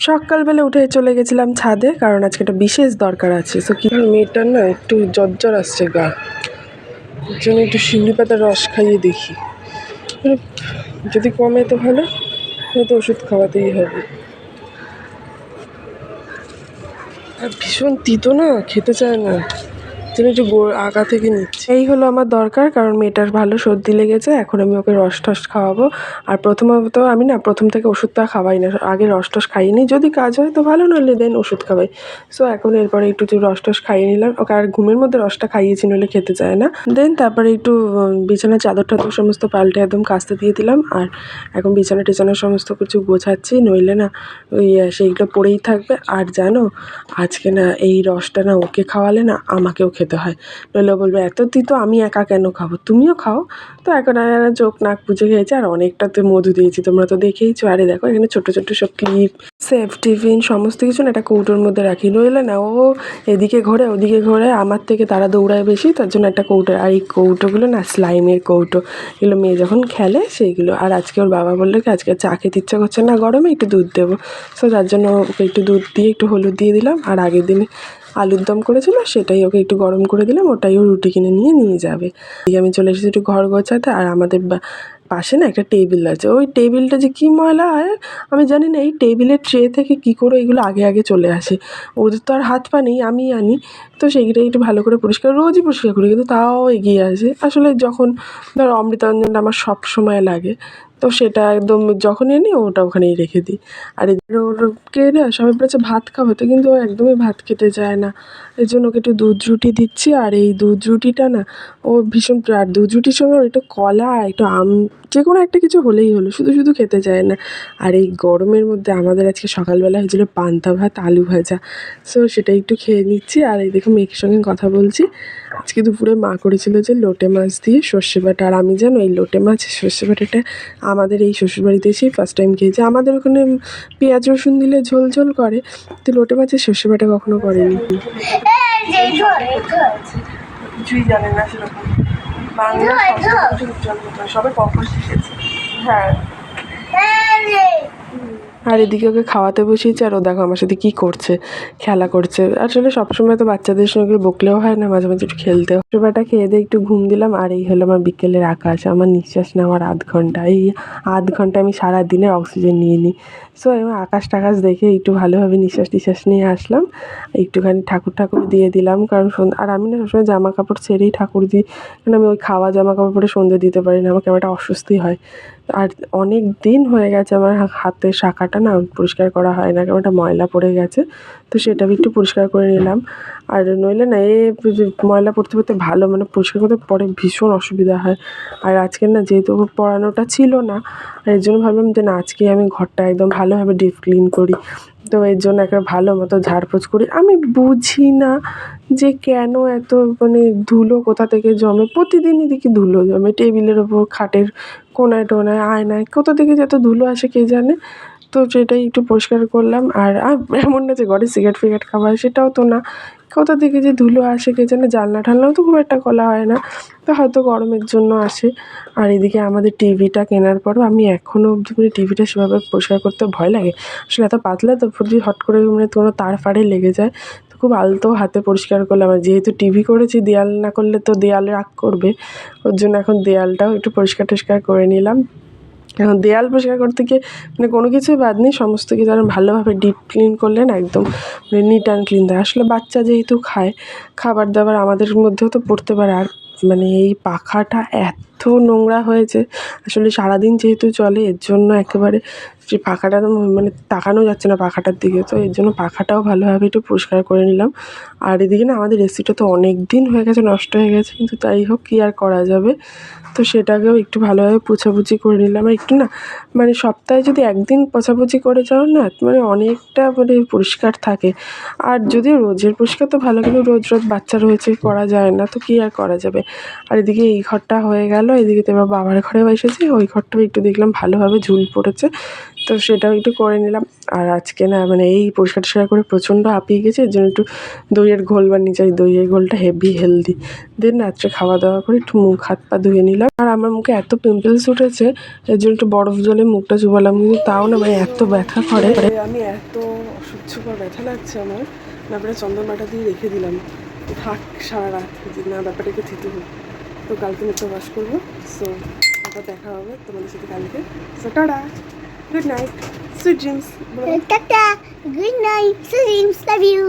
সকালবেলা উঠে চলে গেছিলাম ছাদে, কারণ আজকে একটা বিশেষ দরকার আছে। সো কি মেয়েটার না একটু জ্বর আসছে গা, ওর জন্য একটু শিউলি পাতার রস খাইয়ে দেখি, যদি কমে তো ভালো, তো ওষুধ খাওয়াতেই হবে। আর ভীষণ তিতো না, খেতে চায় না, যেন একটু আগা থেকে নিচ্ছে। এই হলো আমার দরকার, কারণ মেয়েটার ভালো সর্দি লেগেছে। এখন আমি ওকে রস টস খাওয়াবো। আর প্রথমত আমি না প্রথম থেকে ওষুধটা খাওয়াই না, আগে রস টস খাইয়ে নিই, যদি কাজ হয় তো ভালো, নইলে দেন ওষুধ খাওয়াই। সো এখন এরপরে একটু রস টস খাইয়ে নিলাম ওকে, আর ঘুমের মধ্যে রসটা খাইয়েছি, নইলে খেতে চায় না। দেন তারপরে একটু বিছানার চাদর টাদর সমস্ত পাল্টে একদম কাচতে দিয়ে দিলাম। আর এখন বিছানা টিছানার সমস্ত কিছু গোছাচ্ছি, নইলে না ওই সেইগুলো পড়েই থাকবে। আর জানো, আজকে না এই রসটা না ওকে খাওয়ালে না আমাকেও খেতে হয়, নইলে বলবে এত তিতো, আমি একা কেন খাবো, তুমিও খাও। তো এখন আর চোখ নাক বুঝে খেয়েছে, আর অনেকটা তো মধু দিয়েছি, তোমরা তো দেখেইছো। আরে দেখো এখানে ছোট ছোট সব ক্লিপ, সেফ টিফিন সমস্ত কিছু না একটা কৌটোর মধ্যে রাখি, নইলে না ও এদিকে ঘোরে ওদিকে ঘোরে, আমার থেকে তারা দৌড়ায় বেশি, তার জন্য একটা কৌটো। আর এই কৌটোগুলো না স্লাইমের কৌটো, এগুলো মেয়ে যখন খেলে সেইগুলো। আর আজকে ওর বাবা বললো কি আজকে চা খেতে ইচ্ছা করছে না, গরমে একটু দুধ দেবো। সো তার জন্য ওকে একটু দুধ দিয়ে একটু হলুদ দিয়ে দিলাম। আর আগের দিনে আলুর দম করেছিল, সেটাই ওকে একটু গরম করে দিলাম, ওটাই ও রুটি কিনে নিয়ে যাবে। আমি চলে এসেছি একটু ঘর গোছাতে। আর আমাদের পাশে না একটা টেবিল আছে, ওই টেবিলটা যে কী ময়লা হয় আমি জানি না। এই টেবিলের ট্রে থেকে কী করে এগুলো আগে আগে চলে আসে, ওদের তো আর হাত পা নেই, আমি আনি। তো সেইটাই একটু ভালো করে পরিষ্কার, রোজই পরিষ্কার করি, কিন্তু তাও এগিয়ে আসে। আসলে যখন ধর অমৃতাঞ্জনটা আমার সব সময় লাগে, তো সেটা একদম যখনই আনি ওটা ওখানেই রেখে দিই। আর ওকে না সবাই বলেছে ভাত খাওয়াতে, কিন্তু ও একদমই ভাত খেতে চায় না। এর জন্য ওকে একটু দুধ রুটি দিচ্ছি। আর এই দুধ রুটিটা না ও ভীষণ, আর দুধ রুটির সঙ্গে একটু কলা একটু আম যে কোনো একটা কিছু হলেই হলো, শুধু শুধু খেতে চায় না। আর এই গরমের মধ্যে আমাদের আজকে সকালবেলা হয়েছিল পান্তা ভাত আলু ভাজা, সো সেটা একটু খেয়ে নিচ্ছি। আর এই দেখো মেয়ের সঙ্গে কথা বলছি। আজকে দুপুরে মা করেছিল যে লোটে মাছ দিয়ে সর্ষে বাটা। আর আমি জানো এই লোটে মাছ সর্ষে বাটাটা আমাদের এই শ্বশুরবাড়িতে এসেই ফার্স্ট টাইম খেয়েছি। আমাদের ওখানে পেঁয়াজ রসুন দিলে ঝোল ঝোল করে, তো লোটে মাছের সর্ষে বাটা কখনো করেনি। কিছুই জানে না সেরকম, বাংলা সবাই কখন শিখেছে। হ্যাঁ, আর এদিকে ওকে খাওয়াতে বসিয়েছি, আর ও দেখো আমার সাথে কী করছে, খেলা করছে। আসলে সবসময় তো বাচ্চাদের সঙ্গে বকলেও হয় না, মাঝে মাঝে একটু খেলতেও। সেবাটা খেয়ে দিয়ে একটু ঘুম দিলাম। আর এই হলো আমার বিকেলের আকাশ, আমার নিঃশ্বাস নেওয়ার আধ ঘন্টা, এই আধ ঘন্টা আমি সারা দিনের অক্সিজেন নিয়ে নিই। সো এবার আকাশ টাকাশ দেখে একটু ভালোভাবে নিঃশ্বাস টিশ্বাস নিয়ে আসলাম, একটুখানি ঠাকুর দিয়ে দিলাম। কারণ আর আমি না সবসময় জামা কাপড় ছেড়েই ঠাকুর দিই, কারণ আমি ওই খাওয়া জামা কাপড় পরে সন্ধে দিতে পারি না, আমার কেমন একটা অস্বস্তি হয়। আর অনেক দিন হয়ে গেছে আমার হাতের শাখাটা না পরিষ্কার করা হয় না, কেমন একটা ময়লা পড়ে গেছে, তো সেটা আমি একটু পরিষ্কার করে নিলাম। আর নইলে না ময়লা পড়তে পড়তে ভালো মানে পরিষ্কার করতে পরে ভীষণ অসুবিধা হয়। আর আজকের না যেহেতু পড়ানোটা ছিল না, এর জন্য ভাবলাম যে না আজকে আমি ঘরটা একদম ভালোভাবে ডিপ ক্লিন করি। তো এর জন্য একটা ভালো মতো ঝাড়পোছ করি। আমি বুঝি না যে কেন এত মানে ধুলো কোথা থেকে জমে, প্রতিদিনই দেখি ধুলো জমে টেবিলের ওপর, খাটের কোনায় টোনায়, আয়নায়, কোথা থেকে যে এত ধুলো আসে কে জানে। তো সেটাই একটু পরিষ্কার করলাম। আর এমন না যে ঘরে সিগারেট ফিগারেট খাওয়া হয়, সেটাও তো না, কোথা থেকে যে ধুলো আসে কে জানে। জানলা ঠানলাও তো খুব একটা খোলা হয় না, তো হয়তো গরমের জন্য আসে। আর এদিকে আমাদের টিভিটা কেনার পরও আমি এখনও অবধি মানে টিভিটা সেভাবে পরিষ্কার করতে ভয় লাগে। আসলে এত পাতলা তো, যদি হট করে মানে কোনো তার ফাড়ে লেগে যায়, তো খুব আলতো হাতে পরিষ্কার করলাম। আর যেহেতু টিভি করেছি, দেয়াল না করলে তো দেয়াল রাগ করবে, ওর জন্য এখন দেয়ালটাও একটু পরিষ্কার টরিষ্কার করে নিলাম। এখন দেয়াল পরিষ্কার করতে গিয়ে মানে কোনো কিছুই বাদ নেই, সমস্ত কিছু আর ভালোভাবে ডিপ ক্লিন করলে না একদম মানে নিট অ্যান্ড ক্লিন থাকে। আসলে বাচ্চা যেহেতু খায়, খাবার দাবার আমাদের মধ্যেও তো পড়তে পারে। আর মানে এই পাখাটা এত নোংরা হয়েছে, আসলে সারাদিন যেহেতু চলে, এর জন্য একেবারে যে পাখাটা মানে তাকানো যাচ্ছে না পাখাটার দিকে, তো এর জন্য পাখাটাও ভালোভাবে একটু পরিষ্কার করে নিলাম। আর এদিকে না আমাদের এসিটা তো অনেক দিন হয়ে গেছে, নষ্ট হয়ে গেছে, কিন্তু তাই হোক কী আর করা যাবে, তো সেটাকেও একটু ভালোভাবে পোছাপুছি করে নিলাম। আর একটু না মানে সপ্তাহে যদি একদিন পোছাপুছি করে যাও না, মানে অনেকটা মানে পরিষ্কার থাকে। আর যদিও রোজের পরিষ্কার তো ভালো, কিন্তু রোজ রোজ বাচ্চা রয়েছে, করা যায় না, তো কী আর করা যাবে। আর এদিকে এই ঘরটা হয়ে গেল, এদিকে তো এবার বাবার ঘরেও এসেছি, ওই ঘরটাও একটু দেখলাম ভালোভাবে ঝুল পড়েছে, তো সেটাও একটু করে নিলাম। আর আজকে না মানে এই পরিষ্কার টরিষ্কার করে প্রচণ্ড হাঁপিয়ে গেছে, এর জন্য একটু দইয়ের ঘোল বানিয়ে চাই। দইয়ের ঘোলটা হেভি হেলদি। দেন রাত্রে খাওয়া দাওয়া করে একটু মুখ হাত পা ধুয়ে নিলাম। আর আমার মুখে এত পিম্পলস উঠেছে, এর জন্য একটু বরফ জলে মুখটা চুবালাম, কিন্তু তাও না মানে এত ব্যথা করে। আমি এত অসহ্যকর ব্যথা লাগছে আমার, তারপরে চন্দনবাটা দিয়ে রেখে দিলাম থাক সারা রাত, যে না ব্যাপারটা একটু থিতু হোক। তো কালকে মুখটা ওয়াশ করবো। সো আবার দেখা হবে তোমাদের সাথে কালকে। So tata, good night, sweet dreams. Tata, good night, dreams, love you.